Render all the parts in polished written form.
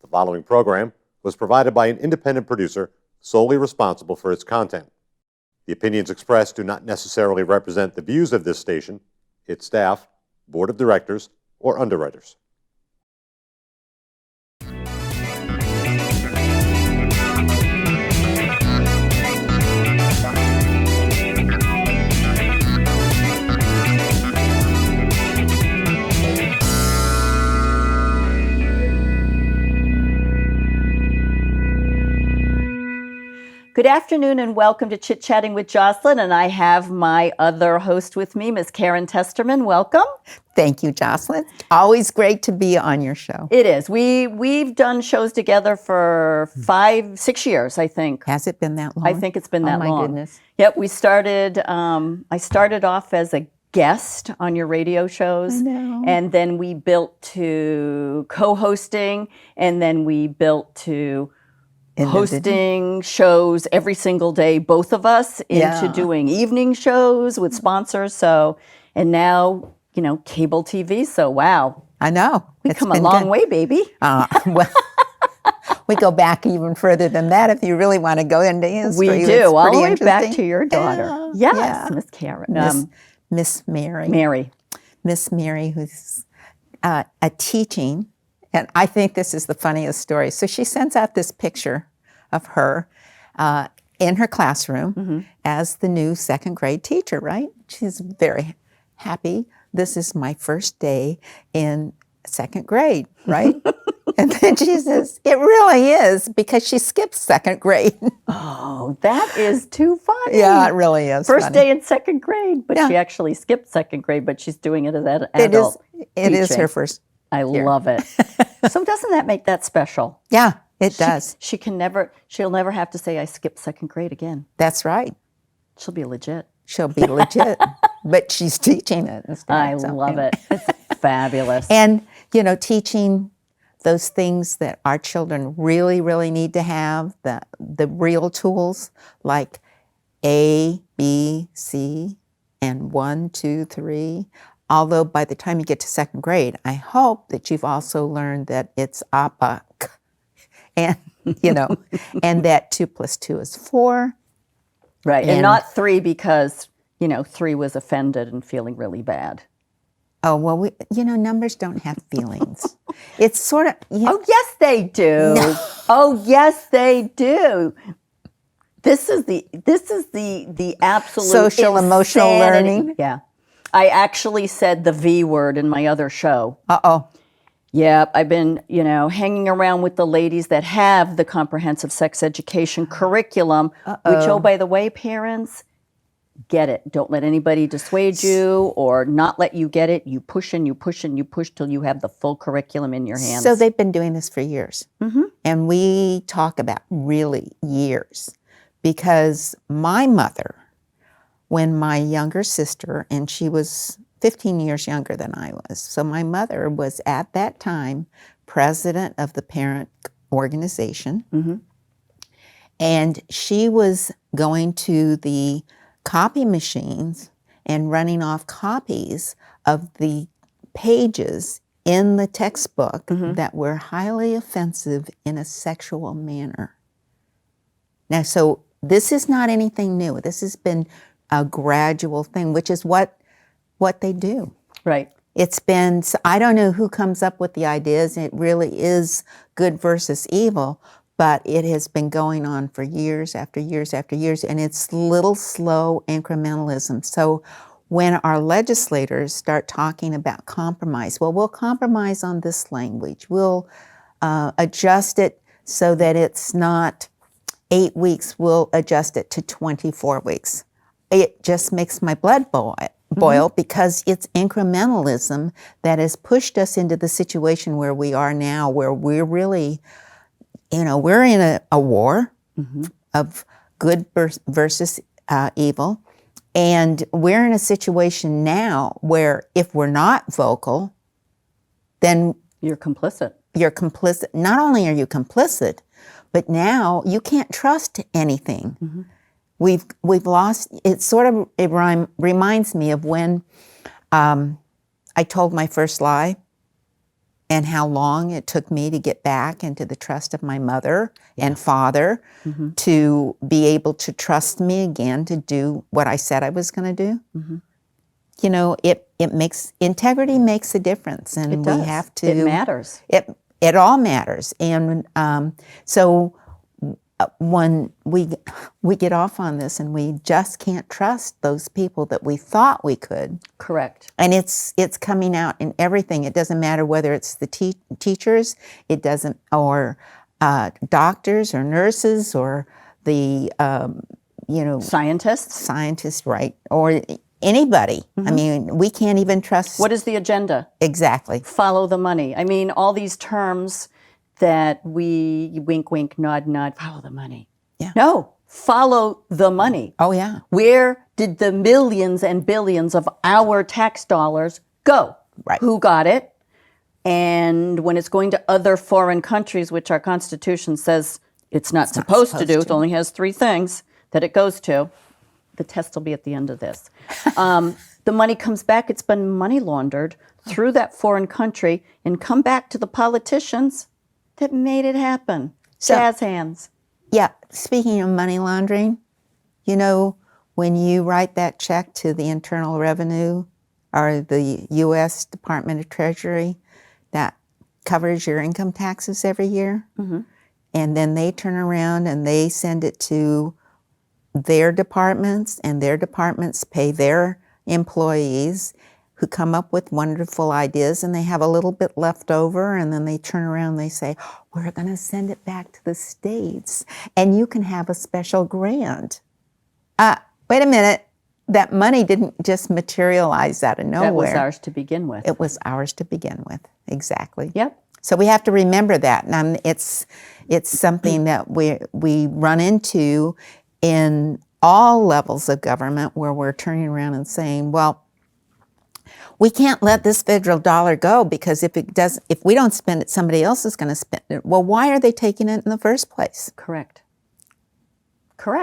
The following program was provided by an independent producer solely responsible for its content. The opinions expressed do not necessarily represent the views of this station, its staff, board of directors, or underwriters. Good afternoon and welcome to Chit Chatting with Jocelyn, and I have my other host with me, Ms. Karen Testerman. Welcome. Thank you, Jocelyn. Always great to be on your show. It is. We've done shows together for 5-6 years, I think. Has it been that long? I think it's been that long. Oh my goodness. Yep, we started, I started off as a guest on your radio shows. I know. And then we built to co-hosting, and then we built to hosting shows every single day, both of us, into doing evening shows with sponsors. So, and now, you know, cable TV. So, wow. I know. We've come a long way, baby. Well, we go back even further than that if you really want to go into history. We do. All the way back to your daughter. Yes, yeah. Miss Karen. Miss Mary. Miss Mary, who's a teaching. And I think this is the funniest story. So she sends out this picture of her in her classroom as the new second grade teacher, right? She's very happy. This is my first day in second grade, right? And then she says, it really is, because she skipped second grade. Oh, that is too funny. Yeah, it really is First funny. day in second grade, but she actually skipped second grade, but she's doing it as an adult. It is her first year. Love it. So doesn't that make that special? Yeah, it does. She'll never have to say, I skipped second grade again. That's right. She'll be legit. She'll be legit, but she's teaching it instead. I love it. It's fabulous. And, you know, teaching those things that our children really, really need to have, the real tools like A, B, C, and 1, 2, 3. Although by the time you get to second grade, I hope that you've also learned that it's ABAC. And, you know, and that 2 + 2 is 4. Right, and not 3 because, you know, 3 was offended and feeling really bad. Oh, well, numbers don't have feelings. It's sort of... Oh, yes, they do. No. Oh, yes, they do. This is the absolute social emotional learning. Yeah. I actually said the V word in my other show. Uh-oh. Yeah, I've been, hanging around with the ladies that have the comprehensive sex education curriculum, which, oh, by the way, parents, get it. Don't let anybody dissuade you or not let you get it. You push and you push and you push till you have the full curriculum in your hands. So they've been doing this for years. Mm-hmm. And we talk about really years, because my mother, when my younger sister, and she was 15 years younger than I was. So my mother was at that time president of the parent organization. Mm-hmm. And she was going to the copy machines and running off copies of the pages in the textbook that were highly offensive in a sexual manner. Now, so this is not anything new. This has been a gradual thing, which is what they do. Right. It's been, I don't know who comes up with the ideas. It really is good versus evil, but it has been going on for years after years after years, and it's little slow incrementalism. So when our legislators start talking about compromise, well, we'll compromise on this language. We'll adjust it so that it's not 8 weeks. We'll adjust it to 24 weeks. It just makes my blood boil because it's incrementalism that has pushed us into the situation where we are now, where we're really, we're in a war of good versus evil. And we're in a situation now where if we're not vocal, then you're complicit. You're complicit. Not only are you complicit, but now you can't trust anything. Mm-hmm. We've lost. It reminds me of when I told my first lie, and how long it took me to get back into the trust of my mother and father to be able to trust me again to do what I said I was going to do. You know, it makes, integrity makes a difference, and It does. we have to. It matters. It all matters, and so when we get off on this, and we just can't trust those people that we thought we could. Correct. And it's coming out in everything. It doesn't matter whether it's the teachers, it doesn't, or doctors or nurses or the Scientists, right, or anybody. I mean, we can't even trust. What is the agenda? Exactly. Follow the money. I mean, all these terms that we wink, wink, nod, nod, follow the money. Yeah. No, follow the money. Oh yeah. Where did the millions and billions of our tax dollars go? Right. Who got it? And when it's going to other foreign countries, which our Constitution says it's not supposed to do, it only has 3 things that it goes to. The test will be at the end of this. The money comes back. It's been money laundered through that foreign country and come back to the politicians that made it happen. Jazz hands. Yeah. Speaking of money laundering, you know, when you write that check to the Internal Revenue or the U.S. Department of Treasury, that covers your income taxes every year. And then they turn around and they send it to their departments, and their departments pay their employees who come up with wonderful ideas, and they have a little bit left over, and then they turn around and they say, we're going to send it back to the states, and you can have a special grant. Wait a minute. That money didn't just materialize out of nowhere. That was ours to begin with. It was ours to begin with. Exactly. Yep. So we have to remember that. And it's something that we run into in all levels of government, where we're turning around and saying, well, we can't let this federal dollar go, because if we don't spend it, somebody else is going to spend it. Well, why are they taking it in the first place? Correct.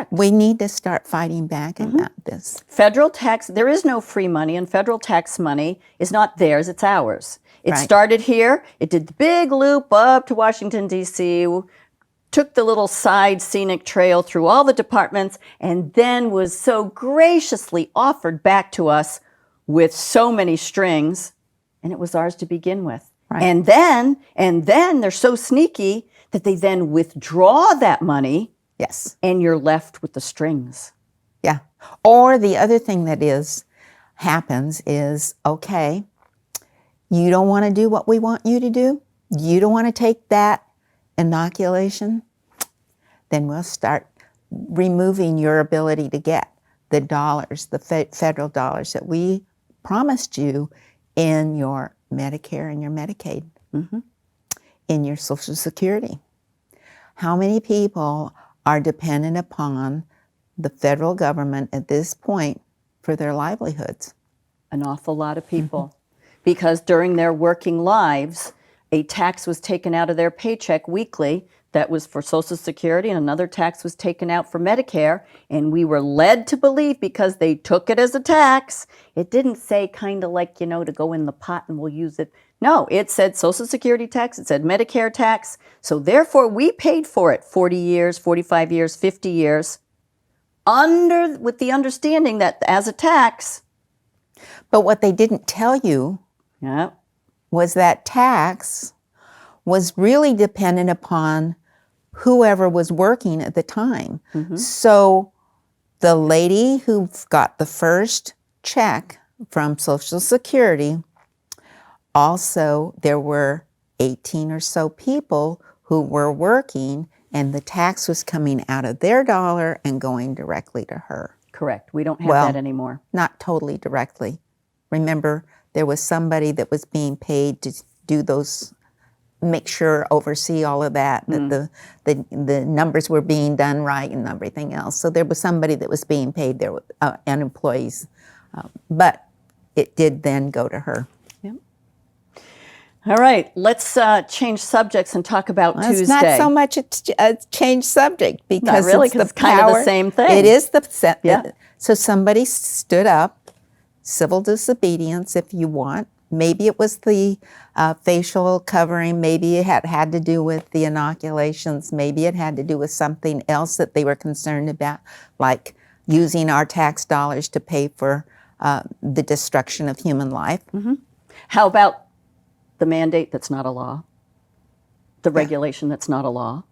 We need to start fighting back about this. Federal tax, there is no free money, and federal tax money is not theirs, it's ours. It Right. started here, it did the big loop up to Washington, D.C., took the little side scenic trail through all the departments, and then was so graciously offered back to us with so many strings, and it was ours to begin with. Right. And then they're so sneaky that they then withdraw that money, Yes. and you're left with the strings. Yeah. Or the other thing that happens is, okay, you don't want to do what we want you to do. You don't want to take that inoculation. Then we'll start removing your ability to get the dollars, the federal dollars that we promised you in your Medicare and your Medicaid, in your Social Security. How many people are dependent upon the federal government at this point for their livelihoods? An awful lot of people. Because during their working lives, a tax was taken out of their paycheck weekly that was for Social Security, and another tax was taken out for Medicare, and we were led to believe, because they took it as a tax, it didn't say kind of like, to go in the pot and we'll use it. No, it said Social Security tax, it said Medicare tax, so therefore we paid for it 40 years, 45 years, 50 years, with the understanding that as a tax. But what they didn't tell you was that tax was really dependent upon whoever was working at the time. So the lady who got the first check from Social Security, also there were 18 or so people who were working, and the tax was coming out of their dollar and going directly to her. Correct. We don't have Well, that anymore. Not totally directly. Remember, there was somebody that was being paid to do those, oversee all of that, that the numbers were being done right and everything else. So there was somebody that was being paid there, and employees. But it did then go to her. Yep. All right, let's change subjects and talk about Tuesday. It's not so much a change subject, because Not really, it's the 'cause it's kind of the power. same thing. It is Yeah. So somebody stood up, civil disobedience if you want, Maybe it was the facial covering. Maybe it had to do with the inoculations. Maybe it had to do with something else that they were concerned about, like using our tax dollars to pay for the destruction of human life. How about the mandate that's not a law? The regulation that's not a law?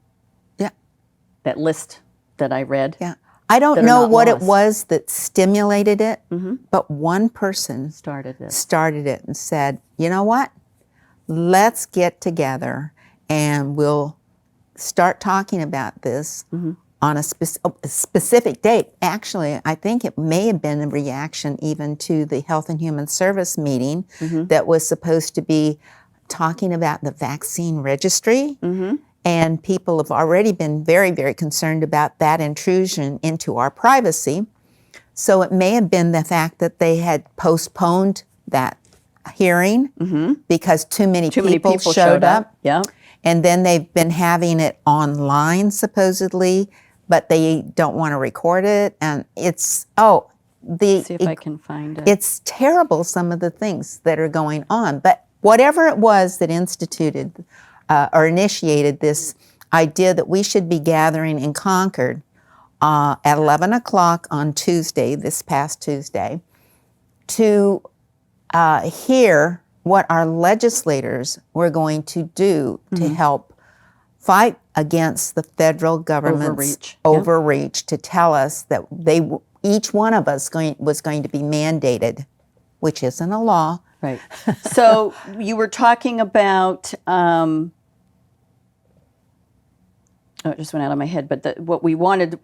Yeah. That list that I read? Yeah. I don't that are know not what it laws. was that stimulated it, but one person Started this. started it and said, you know what? Let's get together and we'll start talking about this on a specific date. Actually, I think it may have been a reaction even to the Health and Human Service meeting that was supposed to be talking about the vaccine registry. And people have already been very, very concerned about that intrusion into our privacy. So it may have been the fact that they had postponed that hearing because too many people showed up. Yeah. And then they've been having it online, supposedly, but they don't want to record it. And it's, See if I can find it. it's terrible, some of the things that are going on. But whatever it was that instituted or initiated this idea that we should be gathering in Concord at 11 o'clock on Tuesday, this past Tuesday, to hear what our legislators were going to do to help fight against the federal government's overreach, to tell us that each one of us was going to be mandated, which isn't a law. Right. So you were talking about, it just went out of my head, but what we wanted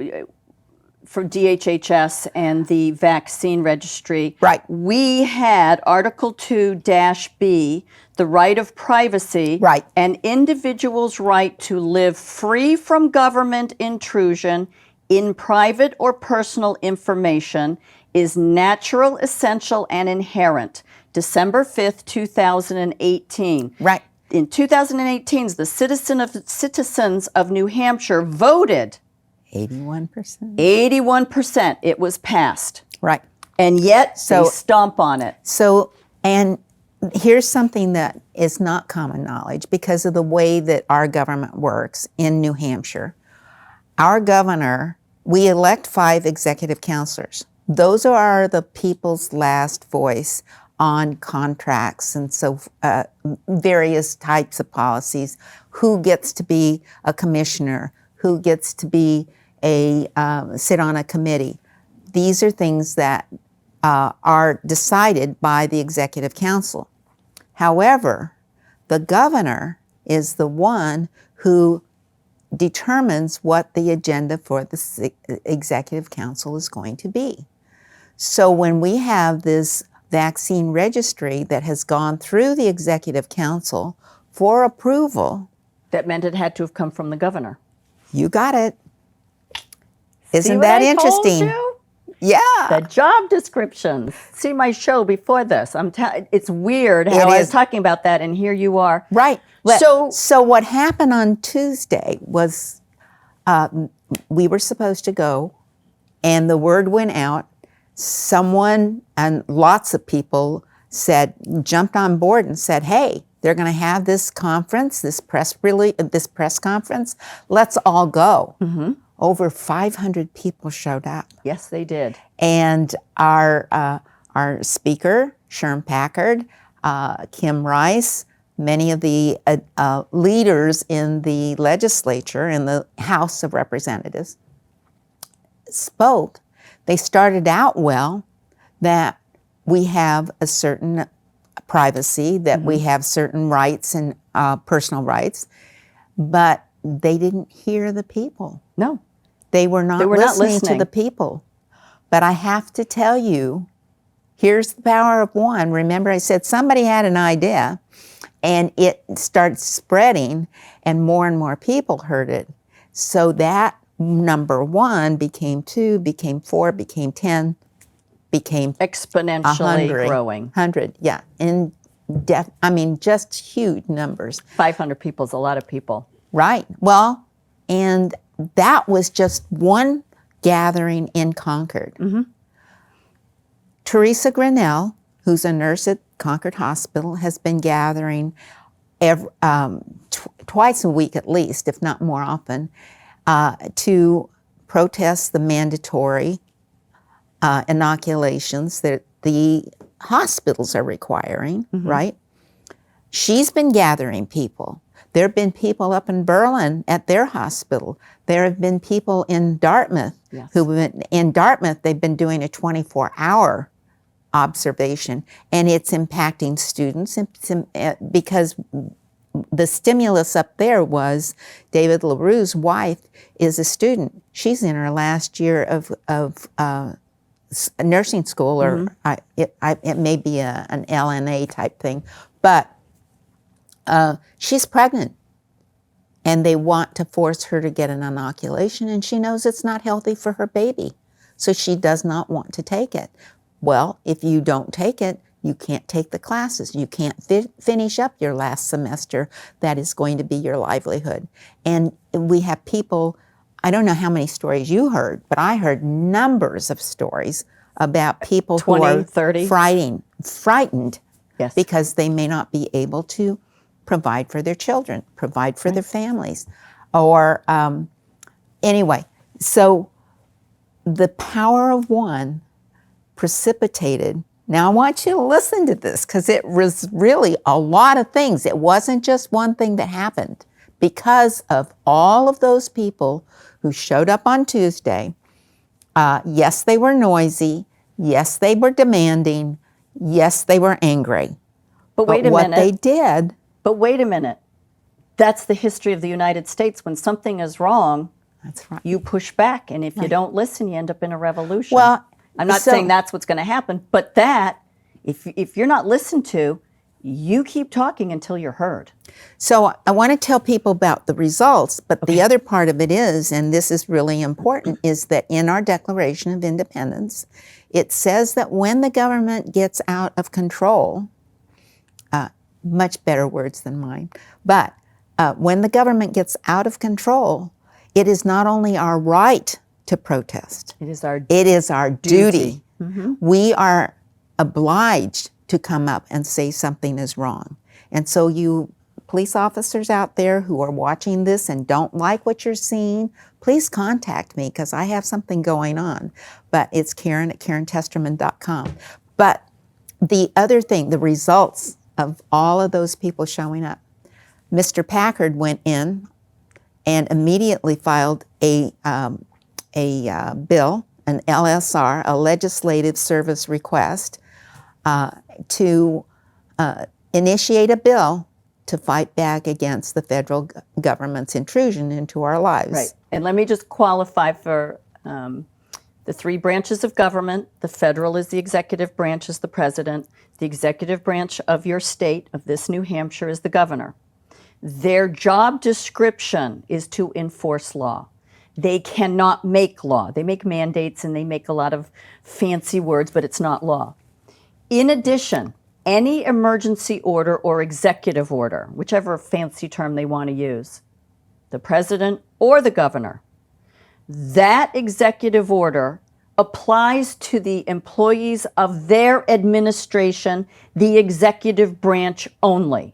for DHHS and the vaccine registry. Right. We had Article 2-B, the right of privacy. Right. An individual's right to live free from government intrusion in private or personal information is natural, essential, and inherent. December 5th, 2018. Right. In 2018, the citizens of New Hampshire voted 81%. 81%. It was passed. Right. And yet they stomp on it. So, and here's something that is not common knowledge because of the way that our government works in New Hampshire. Our governor, we elect 5 executive counselors. Those are the people's last voice on contracts and so various types of policies. Who gets to be a commissioner? Who gets to be sit on a committee? These are things that are decided by the executive council. However, the governor is the one who determines what the agenda for the executive council is going to be. So when we have this vaccine registry that has gone through the executive council for approval. That meant it had to have come from the governor. You got it. Isn't See what that I interesting? Told you? Yeah. The job descriptions. See my show before this. It's weird how I was talking about that, and here you are. Right. So what happened on Tuesday was we were supposed to go, and the word went out. Someone and lots of people jumped on board and said, hey, they're going to have this conference, this press conference. Let's all go. Over 500 people showed up. Yes, they did. And our speaker, Sherm Packard, Kim Rice, many of the leaders in the legislature, in the House of Representatives, spoke. They started out well, that we have a certain privacy, that we have certain rights and personal rights, but they didn't hear the people. No. They were not listening to the people. But I have to tell you, here's the power of one. Remember, I said somebody had an idea, and it started spreading, and more people heard it. So that number 1 became 2, became 4, became 10, became exponentially 100, growing. 100, yeah. Just huge numbers. 500 people is a lot of people. Right. Well, and that was just one gathering in Concord. Teresa Grinnell, who's a nurse at Concord Hospital has been gathering twice a week at least, if not more often, to protest the mandatory inoculations that the hospitals are requiring, right? She's been gathering people. There have been people up in Berlin at their hospital. There have been people in Dartmouth they've been doing a 24-hour observation, and it's impacting students because the stimulus up there was David LaRue's wife is a student. She's in her last year of nursing school, or it may be an LNA type thing, but she's pregnant, and they want to force her to get an inoculation, and she knows it's not healthy for her baby, so she does not want to take it. Well, if you don't take it, you can't take the classes. You can't finish up your last semester. That is going to be your livelihood. And we have people, I don't know how many stories you heard, but I heard numbers of stories about people 20, who are 30. frightened Yes. because they may not be able to provide for their children, provide for their families. Or anyway, so the power of one precipitated. Now I want you to listen to this, because it was really a lot of things. It wasn't just one thing that happened. Because of all of those people who showed up on Tuesday, yes, they were noisy. Yes, they were demanding. Yes, they were angry. But wait a what minute. they did, But wait a minute. That's the history of the United States. When something is wrong, that's right. you push back. And if you don't listen, you end up in a revolution. Well, I'm not saying that's what's going to happen, but if you're not listened to, you keep talking until you're heard. So I want to tell people about the results, but the other part of it is, and this is really important, is that in our Declaration of Independence, it says that when the government gets out of control, much better words than mine, but when the government gets out of control, it is not only our right to protest. It is our duty. We are obliged to come up and say something is wrong. And so you police officers out there who are watching this and don't like what you're seeing, please contact me, because I have something going on. But it's Karen at KarenTesterman.com. But the other thing, the results of all of those people showing up, Mr. Packard went in and immediately filed a bill, an LSR, a legislative service request, to initiate a bill to fight back against the federal government's intrusion into our lives. Right. And let me just qualify for the three branches of government. The federal is the executive branch, is the president. The executive branch of your state, of this New Hampshire, is the governor. Their job description is to enforce law. They cannot make law. They make mandates and they make a lot of fancy words, but it's not law. In addition, any emergency order or executive order, whichever fancy term they want to use, the president or the governor, that executive order applies to the employees of their administration, the executive branch only.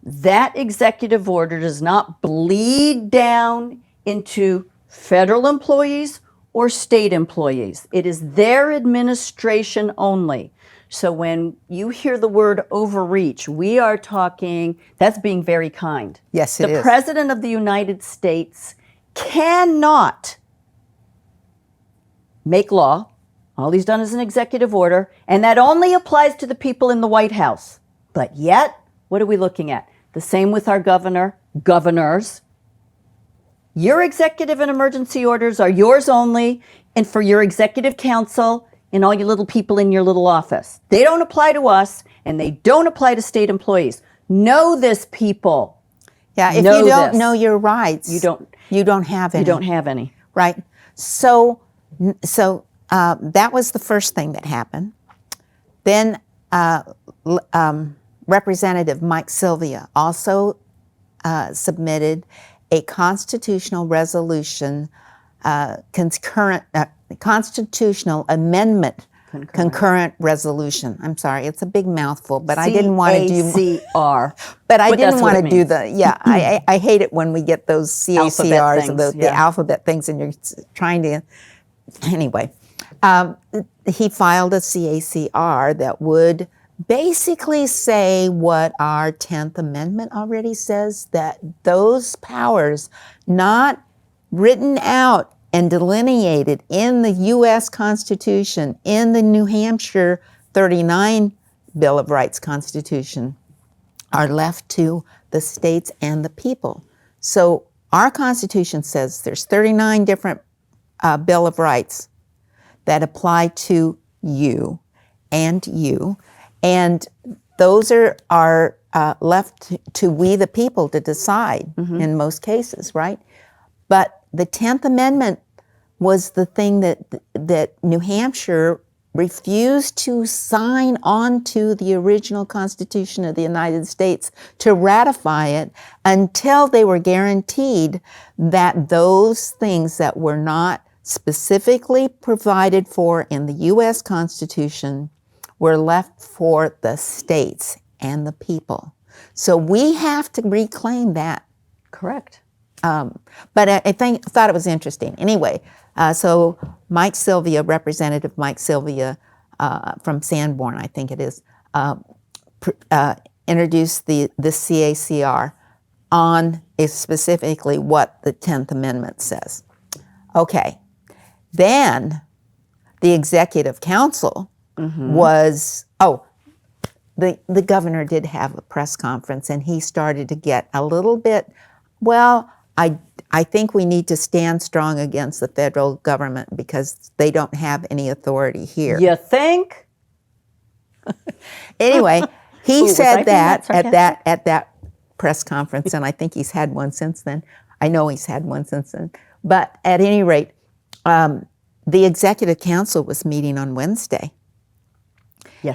That executive order does not bleed down into federal employees or state employees. It is their administration only. So when you hear the word overreach, we are talking, that's being very kind. Yes, it is. The President of the United States cannot make law. All he's done is an executive order, and that only applies to the people in the White House. But yet, what are we looking at? The same with our governors. Your executive and emergency orders are yours only, and for your executive council and all you little people in your little office. They don't apply to us, and they don't apply to state employees. Know this, people. Yeah, if Know you don't this. know your rights, you don't have any. You don't have any. Right? So that was the first thing that happened. Then Representative Mike Sylvia also submitted a constitutional resolution, constitutional amendment concurrent resolution. I'm sorry, it's a big mouthful, but I didn't want to do CACR. But I didn't that's what want it to do means. the, I hate it when we get those CACRs, things, the yeah. alphabet things, and you're trying to, anyway. He filed a CACR that would basically say what our 10th Amendment already says, that those powers not written out and delineated in the U.S. Constitution, in the New Hampshire 39 Bill of Rights Constitution, are left to the states and the people. So our Constitution says there's 39 different Bill of Rights that apply to you, and those are left to we the people to decide in most cases, right? But the 10th Amendment was the thing that New Hampshire refused to sign onto the original Constitution of the United States to ratify it until they were guaranteed that those things that were not specifically provided for in the U.S. Constitution were left for the states and the people. So we have to reclaim that. Correct. But I thought it was interesting. Anyway, so Mike Sylvia, Representative Mike Sylvia from Sanborn, I think it is, introduced the CACR on specifically what the 10th Amendment says. Okay. Then the Executive Council was, the governor did have a press conference, and he started to get a little bit, well, I think we need to stand strong against the federal government because they don't have any authority here. You think? Anyway, he was I said being that that at that press conference, and I think he's had one since then. I know he's had one since then. But at any rate, the Executive Council was meeting on Wednesday,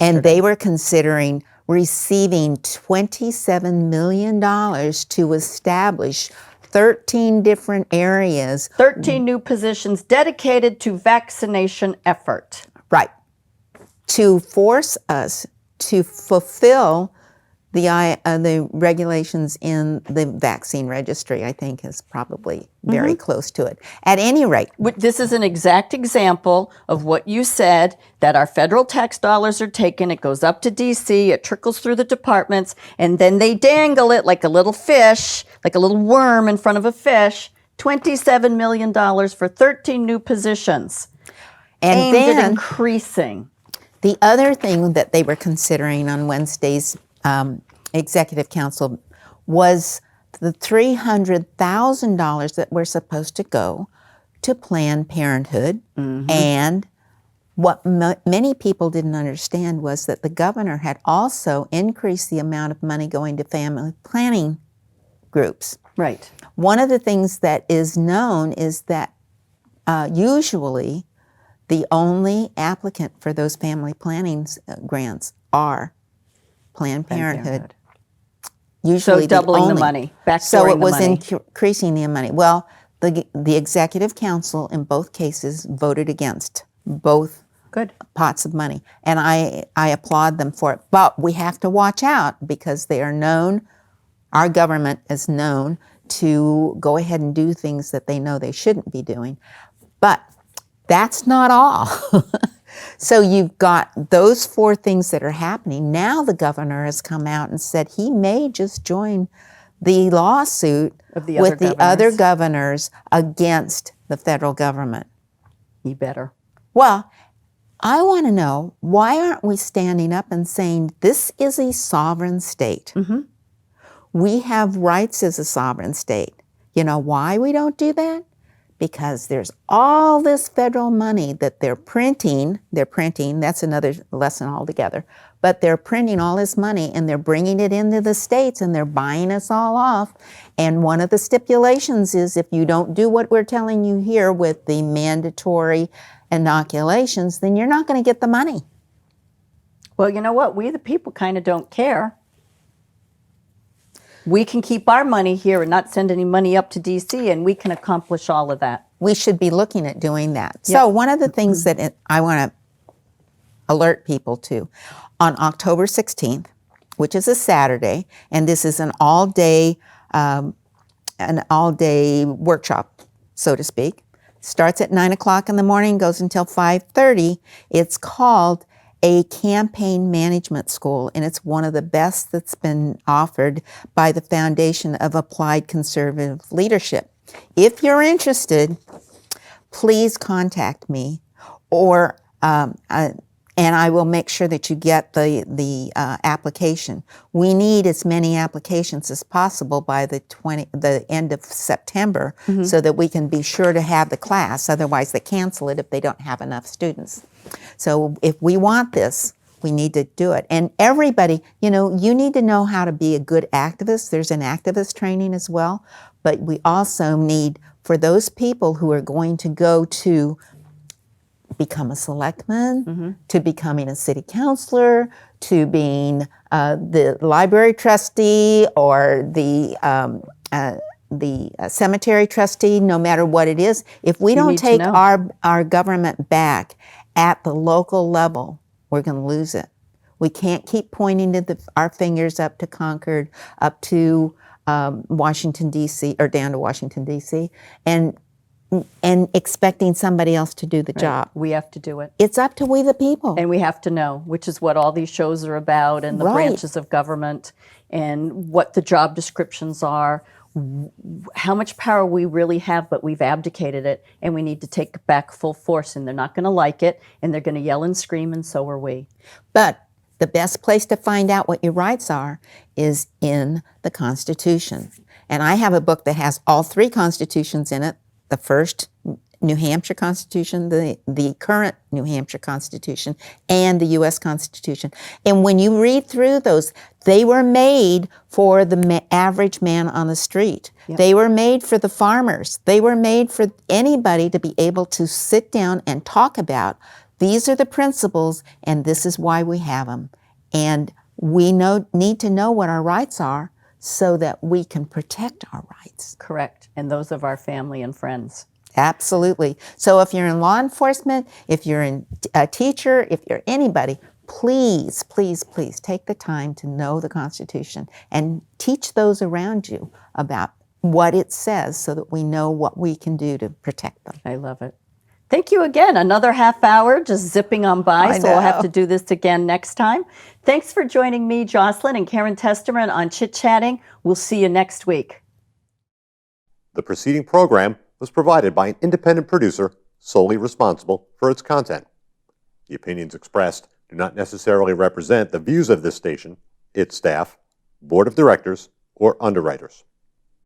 and they were considering receiving $27 million to establish 13 different areas. 13 new positions dedicated to vaccination effort. Right. To force us to fulfill the regulations in the vaccine registry, I think, is probably very close to it. At any rate. This is an exact example of what you said, that our federal tax dollars are taken, it goes up to D.C., it trickles through the departments, and then they dangle it like a little fish, like a little worm in front of a fish, $27 million for 13 new positions. And aimed then at increasing. The other thing that they were considering on Wednesday's Executive Council was the $300,000 that were supposed to go to Planned Parenthood. And what many people didn't understand was that the governor had also increased the amount of money going to family planning groups. Right. One of the things that is known is that usually the only applicant for those family planning grants are Planned Parenthood. Usually So doubling the only. money, So backdooring it was the money. increasing the money. Well, the Executive Council in both cases voted against both Good. pots of money, and I applaud them for it. But we have to watch out because they are known. Our government is known to go ahead and do things that they know they shouldn't be doing. But that's not all. So you've got those four things that are happening. Now the governor has come out and said he may just join the lawsuit Of the with other the other governors. governors against the federal government. You better. Well, I want to know, why aren't we standing up and saying this is a sovereign state? We have rights as a sovereign state. You know why we don't do that? Because there's all this federal money that they're printing, that's another lesson altogether, but they're printing all this money and they're bringing it into the states and they're buying us all off. And one of the stipulations is if you don't do what we're telling you here with the mandatory inoculations, then you're not going to get the money. Well, you know what? We the people kind of don't care. We can keep our money here and not send any money up to D.C., and we can accomplish all of that. We should be looking at doing that. So one of the things that I want to alert people to. On October 16th, which is a Saturday, and this is an all-day workshop, so to speak. Starts at 9 o'clock in the morning, goes until 5:30. It's called a campaign management school, and it's one of the best that's been offered by the Foundation of Applied Conservative Leadership. If you're interested, please contact me, or and I will make sure that you get the application. We need as many applications as possible by the end of September, so that we can be sure to have the class. Otherwise, they cancel it if they don't have enough students. So if we want this, we need to do it. And everybody, you need to know how to be a good activist. There's an activist training as well, but we also need, for those people who are going to go to become a selectman, to becoming a city councilor, to being the library trustee or the cemetery trustee, no matter what it is, if we don't take our government back at the local level, we're going to lose it. We can't keep pointing our fingers up to Concord, up to Washington, D.C., or down to Washington, D.C., and expecting somebody else to do the job. We have to do it. It's up to we the people. And we have to know, which is what all these shows are about, and the branches of government, and what the job descriptions are, how much power we really have, but we've abdicated it, and we need to take it back full force, and they're not going to like it, and they're going to yell and scream, and so are we. But the best place to find out what your rights are is in the Constitution. And I have a book that has all three constitutions in it. The first New Hampshire Constitution, the current New Hampshire Constitution, and the U.S. Constitution. And when you read through those, they were made for the average man on the street. Yep. They were made for the farmers. They were made for anybody to be able to sit down and talk about, these are the principles, and this is why we have them. And we need to know what our rights are, so that we can protect our rights. Correct. And those of our family and friends. Absolutely. So if you're in law enforcement, if you're a teacher, if you're anybody, please, please, please take the time to know the Constitution and teach those around you about what it says, so that we know what we can do to protect them. I love it. Thank you again. Another half hour just zipping on by, so we'll have to do this again next time. Thanks for joining me, Jocelyn, and Karen Testerman on Chit Chatting. We'll see you next week. The preceding program was provided by an independent producer solely responsible for its content. The opinions expressed do not necessarily represent the views of this station, its staff, board of directors, or underwriters.